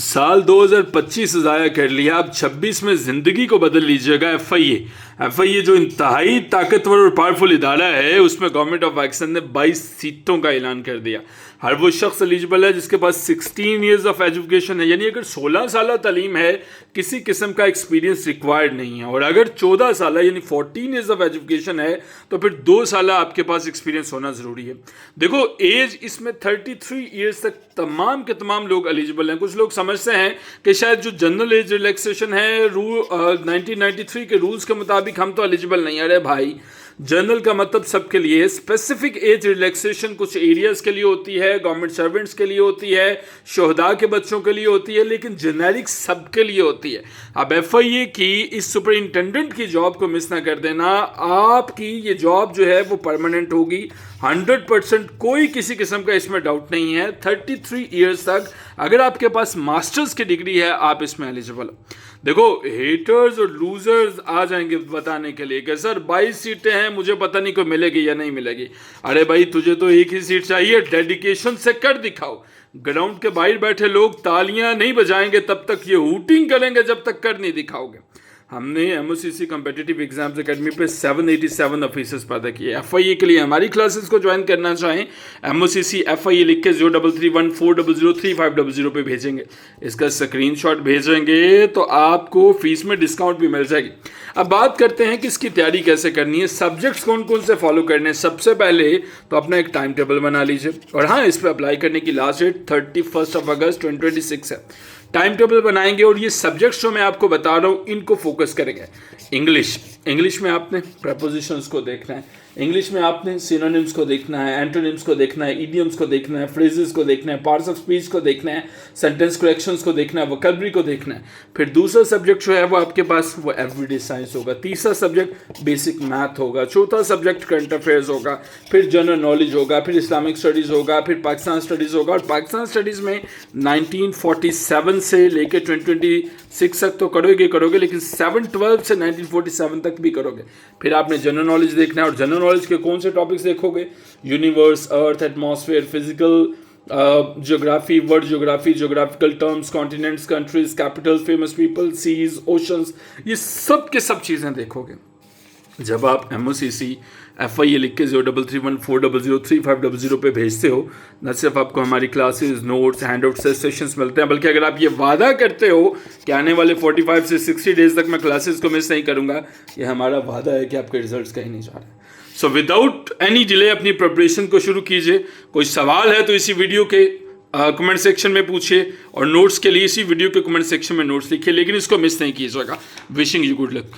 साल 2025 ज़ाया कर लिया, अब 26 में ज़िंदगी को बदल लीजिएगा। एफआईए जो इंतहाई ताकतवर और पावरफुल इदारा है, उसमें गवर्नमेंट ऑफ पाकिस्तान ने 22 सीटों का ऐलान कर दिया। हर वो शख्स एलिजिबल है जिसके पास 16 ईयर्स ऑफ एजुकेशन है, यानी अगर 16 साल तालीम है, किसी किस्म का एक्सपीरियंस रिक्वायर्ड नहीं है। और अगर 14 साल यानी 14 ईयर्स ऑफ एजुकेशन है तो फिर 2 साल आपके पास एक्सपीरियंस होना ज़रूरी है। देखो, एज इसमें 33 ईयर्स तक तमाम के तमाम लोग एलिजिबल हैं। कुछ लोग समझते हैं कि शायद जो जनरल एज रिलैक्सेशन है 1993 के रूल्स के मुताबिक हम तो एलिजिबल नहीं। अरे भाई, जनरल का मतलब सबके लिए, स्पेसिफिक एज रिलैक्सेशन कुछ एरियाज के लिए होती है, गवर्नमेंट सर्वेंट्स के लिए होती है, शोहदा के बच्चों के लिए होती है, लेकिन जेनेरिक सबके लिए होती है। अब एफआईए की इस सुपरिंटेंडेंट की जॉब को मिस ना कर देना। आपकी ये जॉब जो है वो परमानेंट होगी 100%, कोई किसी किस्म का इसमें डाउट नहीं है। 33 ईयर्स तक अगर आपके पास मास्टर्स की डिग्री है, आप इसमें एलिजिबल हो। देखो, हेटर्स और लूजर्स आ जाएंगे बताने के लिए कि सर 22 सीटें हैं, मुझे पता नहीं कोई मिलेगी या नहीं मिलेगी। अरे भाई, तुझे तो एक ही सीट चाहिए, डेडिकेशन से कर दिखाओ। ग्राउंड के बाहर बैठे लोग तालियां नहीं बजाएंगे तब तक, ये हूटिंग करेंगे जब तक कर नहीं दिखाओगे। हमने एमओसीसी कॉम्पिटिटिव एग्जाम्स एकेडमी पे 787 ऑफिसर्स पैदा किए। एफआईए के लिए हमारी क्लासेस को ज्वाइन करना चाहें, एमओसीसी FIE लिख के 0314003500 पे भेजेंगे, इसका स्क्रीनशॉट भेजेंगे तो आपको फीस में डिस्काउंट भी मिल जाएगी। अब बात करते हैं कि इसकी तैयारी कैसे करनी है, सब्जेक्ट्स कौन कौन से फॉलो करने हैं। सबसे पहले तो अपना एक टाइम टेबल बना लीजिए, और हाँ, इस पर अप्लाई करने की लास्ट डेट 31 अगस्त 2026 है। टाइम टेबल बनाएंगे और ये सब्जेक्ट्स जो मैं आपको बता रहा हूँ इनको फोकस करेंगे। इंग्लिश में आपने प्रपोजिशंस को देखना है, इंग्लिश में आपने सिनोनिम्स को देखना है, एंटोनिम्स को देखना है, इडियम्स को देखना है, फ्रेजेस को देखना है, पार्ट्स ऑफ स्पीच को देखना है, सेंटेंस करेक्शंस को देखना है, वोकैबुलरी को देखना है। फिर दूसरा सब्जेक्ट जो है वो आपके पास वो एवरीडे साइंस होगा, तीसरा सब्जेक्ट बेसिक मैथ होगा, चौथा सब्जेक्ट करंट अफेयर्स होगा, फिर जनरल नॉलेज होगा, फिर इस्लामिक स्टडीज़ होगा, फिर पाकिस्तान स्टडीज़ होगा। और पाकिस्तान स्टडीज़ में 1947 से लेकर 2026 तक तो करोगे, लेकिन 712 से 1947 तक भी करोगे। फिर आपने जनरल नॉलेज देखना है, और जनरल नॉलेज के कौन से टॉपिक्स देखोगे? Universe, earth, atmosphere, physical, geography, world geography, geographical terms, continents, countries, capital, famous people, seas, oceans, ये सब के सब चीज़ें देखोगे। जब आप एमओसीसी FIE लिख के 0314003500 पे भेजते हो, न सिर्फ आपको हमारी क्लासेस, नोट्स, हैंडआउट सेशंस मिलते हैं, बल्कि अगर आप ये वादा करते हो कि आने वाले 45 से 60 डेज तक मैं क्लासेस को मिस नहीं करूंगा, ये हमारा वादा है कि आपके रिजल्ट्स कहीं नहीं जा रहे। सो विदाउट एनी डिले अपनी प्रिपरेशन को शुरू कीजिए। कोई सवाल है तो इसी वीडियो के कमेंट सेक्शन में पूछिए, और नोट्स के लिए इसी वीडियो के कमेंट सेक्शन में नोट्स लिखिए, लेकिन इसको मिस नहीं कीजिएगा। Wishing you good luck.